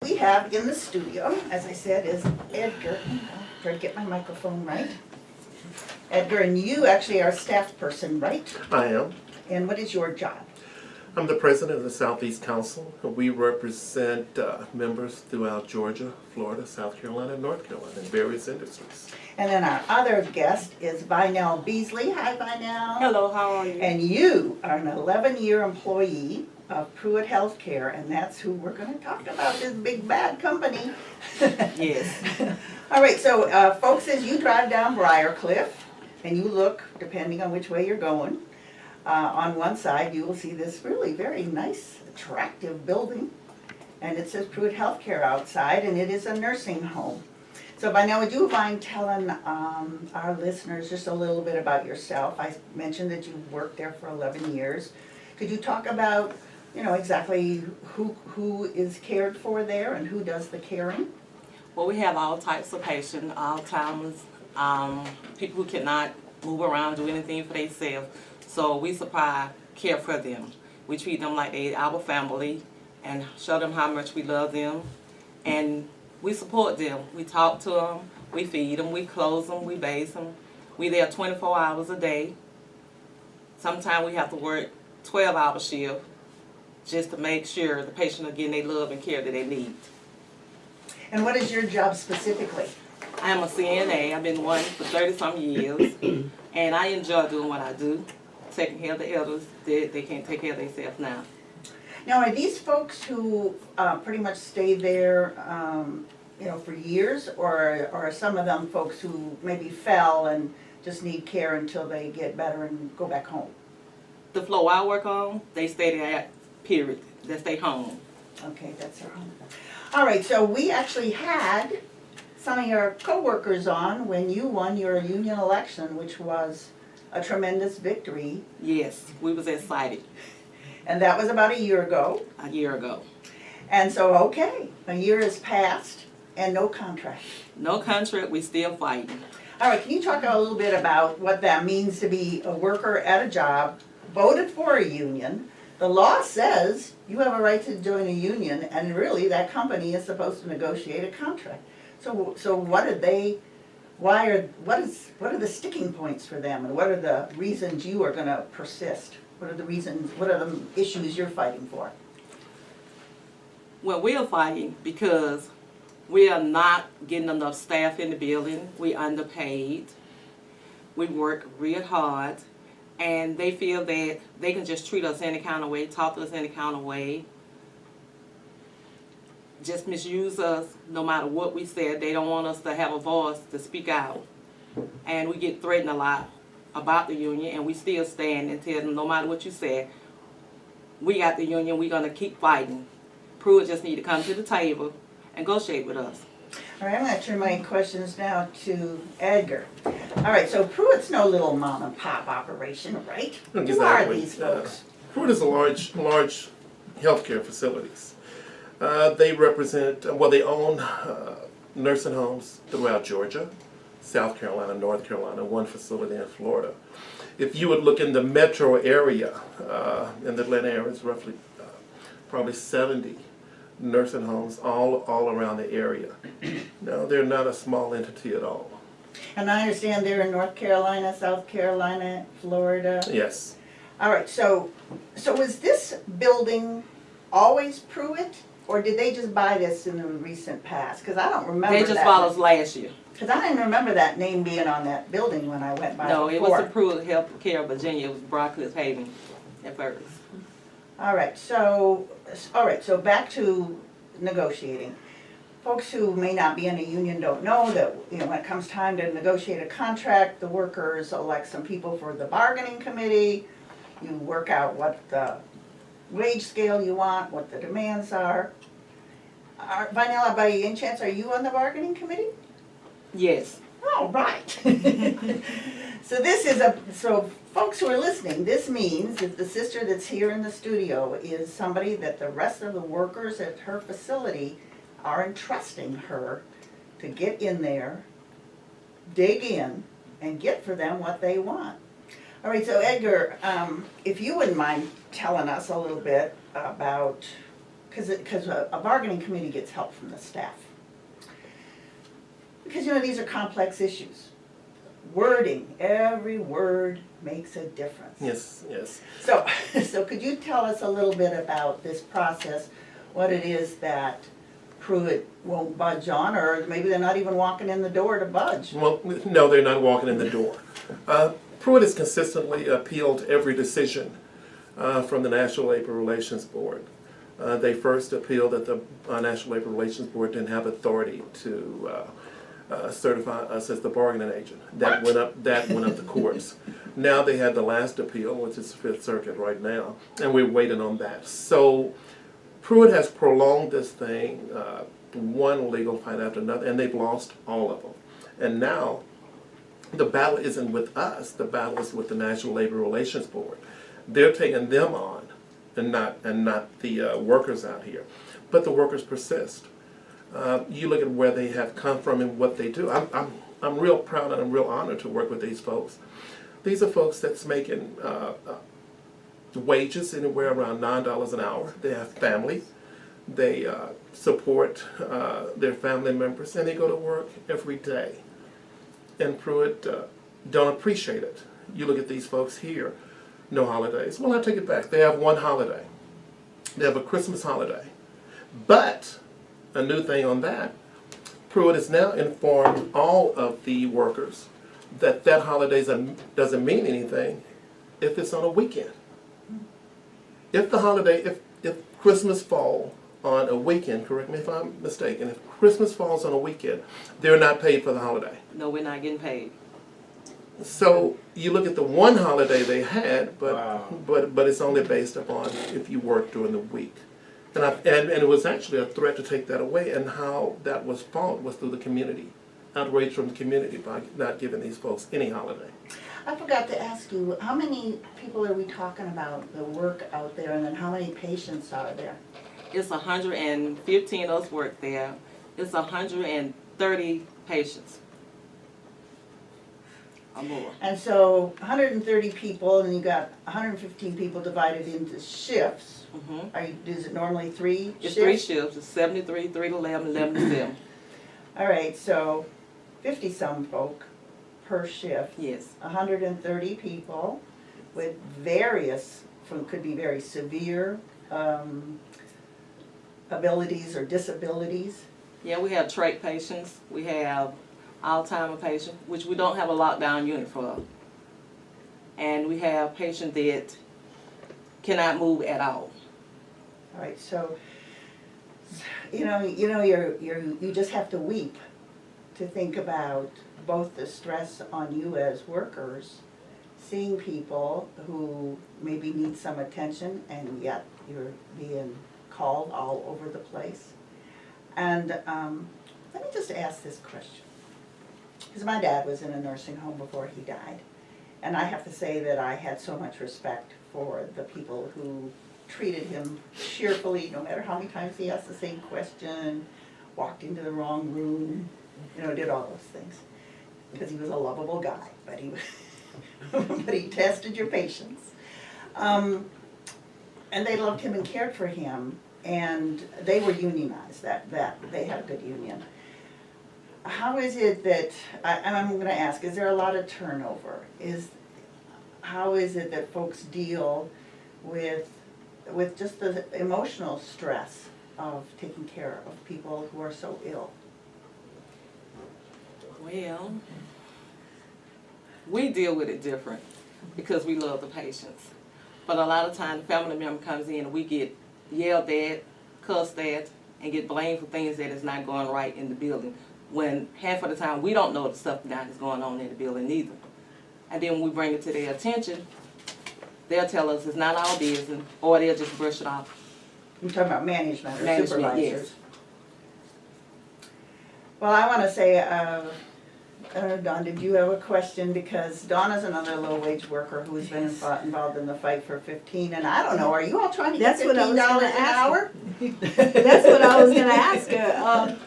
We have in the studio, as I said, is Edgar. Try to get my microphone right. Edgar, and you actually are a staff person, right? I am. And what is your job? I'm the president of the Southeast Council. We represent members throughout Georgia, Florida, South Carolina, and North Carolina in various industries. And then our other guest is Vinell Beasley. Hi, Vinell. Hello, how are you? And you are an 11-year employee of Pruitt Healthcare, and that's who we're going to talk about, this big bad company. Yes. All right, so folks, as you drive down Briarcliff, and you look, depending on which way you're going, on one side you will see this really very nice, attractive building, and it says Pruitt Healthcare outside, and it is a nursing home. So by now, would you mind telling our listeners just a little bit about yourself? I mentioned that you worked there for 11 years. Could you talk about, you know, exactly who is cared for there and who does the caring? Well, we have all types of patients, Alzheimer's, people who cannot move around, do anything for themselves. So we supply care for them. We treat them like they're our family and show them how much we love them. And we support them. We talk to them, we feed them, we clothe them, we bathe them. We're there 24 hours a day. Sometimes we have to work 12-hour shift just to make sure the patient are getting their love and care that they need. And what is your job specifically? I am a CNA. I've been one for 30-some years, and I enjoy doing what I do, taking care of the elders. They can't take care of themselves now. Now, are these folks who pretty much stay there, you know, for years, or are some of them folks who maybe fell and just need care until they get better and go back home? The floor I work on, they stay there, period. They stay home. Okay, that's their home. All right, so we actually had some of your co-workers on when you won your union election, which was a tremendous victory. Yes, we was excited And that was about a year ago. a year ago. And so, okay, a year has passed and no contract. No contract, we still fighting. All right, can you talk a little bit about what that means to be a worker at a job, voted for a union? The law says you have a right to join a union, and really that company is supposed to negotiate a contract. So what are they, what are the sticking points for them, and what are the reasons you are gonna persist? What are the reasons, what are the issues you're fighting for? Well, we're fighting because we are not getting enough staff in the building. We're underpaid. We work real hard. And they feel that they can just treat us any kind of way, talk to us any kind of way, just misuse us no matter what we said. They don't want us to have a voice to speak out. And we get threatened a lot about the union, and we still stand and tell them no matter what you say, we got the union, we're going to keep fighting. Pruitt just need to come to the table and negotiate with us. All right, I'm going to turn my questions now to Edgar. All right, so Pruitt's no little mom and pop operation, right? Exactly. Who are these folks? Pruitt is a large healthcare facilities. They represent, well, they own nursing homes throughout Georgia, South Carolina, North Carolina, one facility in Florida. If you would look in the metro area, in the Atlanta area, it's roughly probably 70 nursing homes all around the area. No, they're not a small entity at all. And I understand they're in North Carolina, South Carolina, Florida. Yes. All right, so was this building always Pruitt, or did they just buy this in the recent past? Because I don't remember They just bought us last year. Because I didn't remember that name being on that building when I went by No, before. it was the Pruitt Healthcare of Virginia. It was Briarcliff Haven at first. All right, so back to negotiating. Folks who may not be in a union don't know that, you know, when it comes time to negotiate a contract, the workers elect some people for the bargaining committee. You work out what the wage scale you want, what the demands are. Vinell, by any chance, are you on the bargaining committee? Yes. Oh, right. So folks who are listening, this means that the sister that's here in the studio is somebody that the rest of the workers at her facility are entrusting her to get in there, dig in, and get for them what they want. All right, so Edgar, if you wouldn't mind telling us a little bit about because a bargaining committee gets help from the staff. Because, you know, these are complex issues. Wording, every word makes a difference. Yes, yes. So, so could you tell us a little bit about this process, what it is that Pruitt won't budge on, or maybe they're not even walking in the door to budge? Well, no, they're not walking in the door. Pruitt has consistently appealed every decision from the National Labor Relations Board. They first appealed that the National Labor Relations Board didn't have authority to certify us as the bargaining agent. That went up the courts. Now they had the last appeal, which is the Fifth Circuit right now, and we're waiting on that. So Pruitt has prolonged this thing, one legal fight after another, and they've lost all of them. And now the battle isn't with us, the battle is with the National Labor Relations Board. They're taking them on, and not the workers out here. But the workers persist. You look at where they have come from and what they do. I'm real proud and I'm real honored to work with these folks. These are folks that's making wages anywhere around $9 an hour. They have families. They support their family members, and they go to work every day. And Pruitt don't appreciate it. You look at these folks here, no holidays. Well, I take it back. They have one holiday. They have a Christmas holiday. But a new thing on that, Pruitt has now informed all of the workers that that holiday doesn't mean anything if it's on a weekend. If the holiday, if Christmas falls on a weekend, correct me if I'm mistaken, if Christmas falls on a weekend, they're not paid for the holiday. No, we're not getting paid. So you look at the one holiday they had, but Wow. but it's only based upon if you work during the week. And it was actually a threat to take that away, and how that was fought was through the community. Outrage from the community by not giving these folks any holiday. I forgot to ask you, how many people are we talking about that work out there, and then how many patients are there? It's 115 of us work there. It's 130 patients. Or more. And so 130 people, and you got 115 people divided into shifts. Is it normally three It's shifts? 3 shifts. It's 73, 3 to 11, 11 to 7. All right, so 50-some folk per shift. Yes. 130 people with various, could be very severe abilities or disabilities. Yeah, we have trach patients. We have Alzheimer patients, which we don't have a lockdown unit for. And we have patients that cannot move at all. All right, so you just have to weep to think about both the stress on you as workers, seeing people who maybe need some attention, and yet you're being called all over the place. And let me just ask this question, because my dad was in a nursing home before he died, and I have to say that I had so much respect for the people who treated him cheerfully, no matter how many times he asked the same question, walked into the wrong room, did all those things. Because he was a lovable guy, but he tested your patience. And they loved him and cared for him, and they were unionized, that they had a good union. How is it that, and I'm going to ask, is there a lot of turnover? How is it that folks deal with just the emotional stress of taking care of people who are so ill? Well, we deal with it different because we love the patients. But a lot of times the family member comes in and we get yelled at, cussed at, and get blamed for things that is not going right in the building. When half of the time we don't know the stuff that is going on in the building either. And then when we bring it to their attention, they'll tell us it's not our business, or they'll just brush it off. You're talking about management or Management, supervisors? yes. Well, I want to say, Dawn, did you have a question? Because Dawn is another low-wage worker who's been involved in the fight for 15, and I don't know, are you all trying to get That's what I $15 was gonna an ask. hour? That's what I was gonna ask her.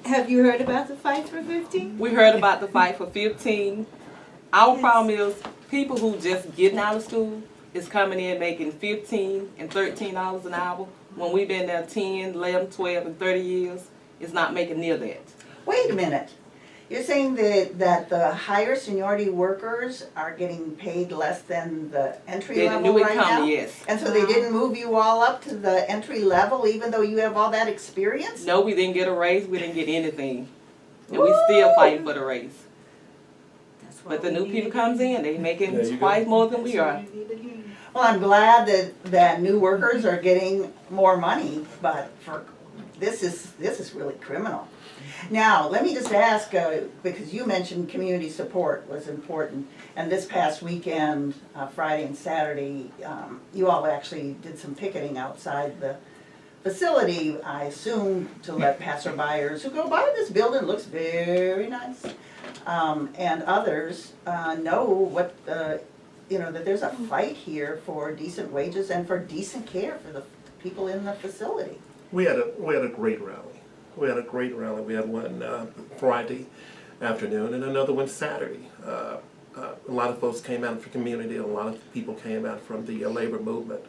Have you heard about the fight for 15? We heard about the fight for 15. Our problem is people who just getting out of school, is coming in making $15 and $13 an hour. When we've been there 10, 11, 12, and 30 years, it's not making near that. Wait a minute. You're saying that the higher seniority workers are getting paid less than the entry The level new right now? incomer, yes. And so they didn't move you all up to the entry level even though you have all that experience? No, we didn't get a raise. We didn't get anything. And we still fighting for the raise. That's But the new people comes in, they There making you go. twice more than we are. Well, I'm glad that new workers are getting more money, but this is really criminal. Now, let me just ask, because you mentioned community support was important, and this past weekend, Friday and Saturday, you all actually did some picketing outside the facility, I assume, to let passerbyers who go by this building, looks very nice, and others know what that there's a fight here for decent wages and for decent care for the people in the facility. We had a great rally. We had a great rally. We had one Friday afternoon and another one Saturday. A lot of folks came out of the community. A lot of people came out from the labor movement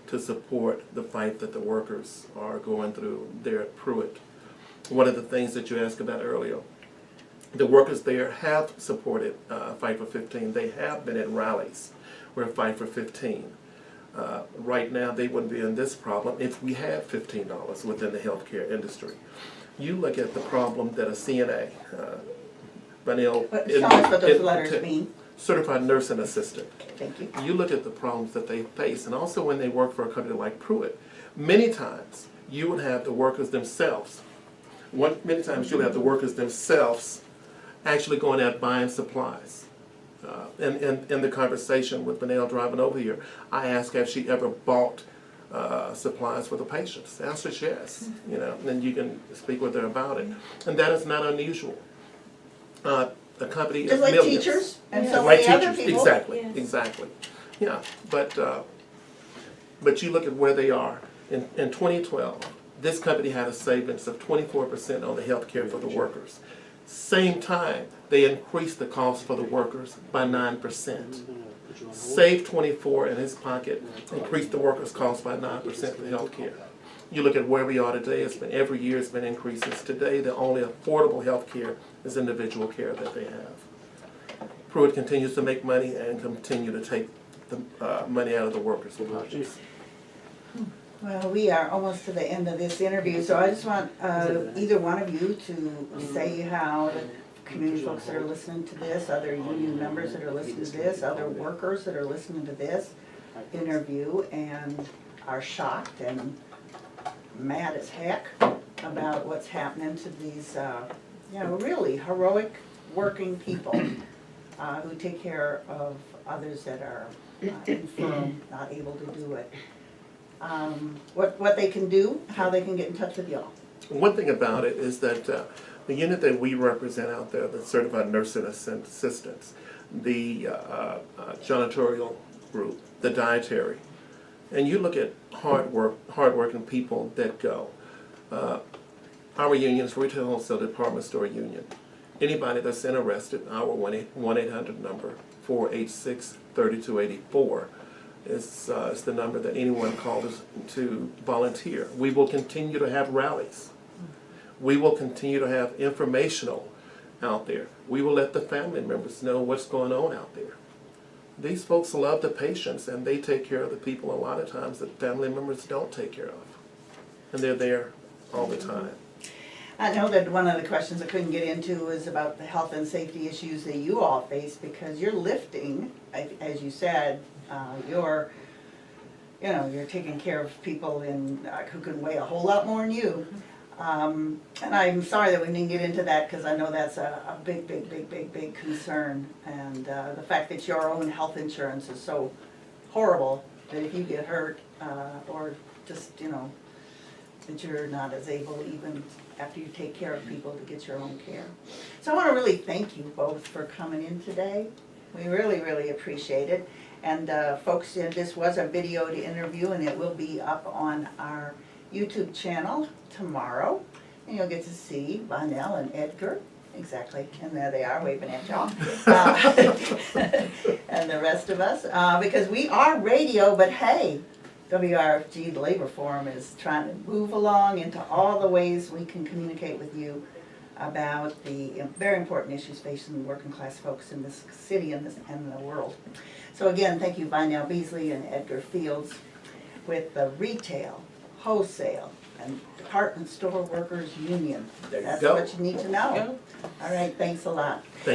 to support the fight that the workers are going through there at Pruitt. One of the things that you asked about earlier, the workers there have supported Fight for 15. They have been at rallies where Fight for 15. Right now, they wouldn't be in this problem if we had $15 within the healthcare industry. You look at the problem that a CNA, Tell us what those letters mean. Certified Nursing Assistant. Thank you. You look at the problems that they face, and also when they work for a company like Pruitt, many times you would have the workers themselves. Many times you'll have the workers themselves actually going out buying supplies. In the conversation with Benel driving over here, I asked if she ever bought supplies for the patients. The answer is yes. And you can speak with her about it, and that is not unusual. A company Just is like millions. teachers and Just so like many other teachers. people. Exactly, Yes. exactly. Yeah, but you look at where they are. In 2012, this company had a savings of 24% on the health care for the workers. Same time, they increased the cost for the workers by 9%. Saved 24 in his pocket, increased the workers' cost by 9% for health care. You look at where we are today, every year it's been increases. Today, the only affordable health care is individual care that they have. Pruitt continues to make money and continue to take the money out of the workers' pockets. Well, we are almost to the end of this interview, so I just want either one of you to say how the community folks that are listening to this, other union members that are listening to this, other workers that are listening to this interview and are shocked and mad as heck about what's happening to these, really heroic working people who take care of others that are infirm, not able to do it. What they can do, how they can get in touch with y'all. One thing about it is that the unit that we represent out there, the certified nursing assistants, the janitorial group, the dietary, and you look at hardworking people that go. Our unions, Retail Wholesale Department Store Union. Anybody that's interested, our 1-800 number, 486-3284. It's the number that anyone calls to volunteer. We will continue to have rallies. We will continue to have informational out there. We will let the family members know what's going on out there. These folks love the patients and they take care of the people a lot of times that family members don't take care of. And they're there all the time. I know that one of the questions I couldn't get into was about the health and safety issues that you all face because you're lifting, as you said, you're taking care of people who can weigh a whole lot more than you. And I'm sorry that we didn't get into that because I know that's a big concern. And the fact that your own health insurance is so horrible that if you get hurt or just, that you're not as able even after you take care of people to get your own care. So I want to really thank you both for coming in today. We really appreciate it. And folks, this was a videoed interview and it will be up on our YouTube channel tomorrow. And you'll get to see Vonell and Edgar exactly, and there they are waving at y'all. And the rest of us, because we are radio, but hey, WRFG, the Labor Forum, is trying to move along into all the ways we can communicate with you about the very important issues facing working class folks in this city and the world. So again, thank you, Vinell Beasley and Edgar Fields with the Retail, Wholesale, and Department Store Workers Union. There you That's go. what you need to know. Yeah. All right, thanks a lot. Thank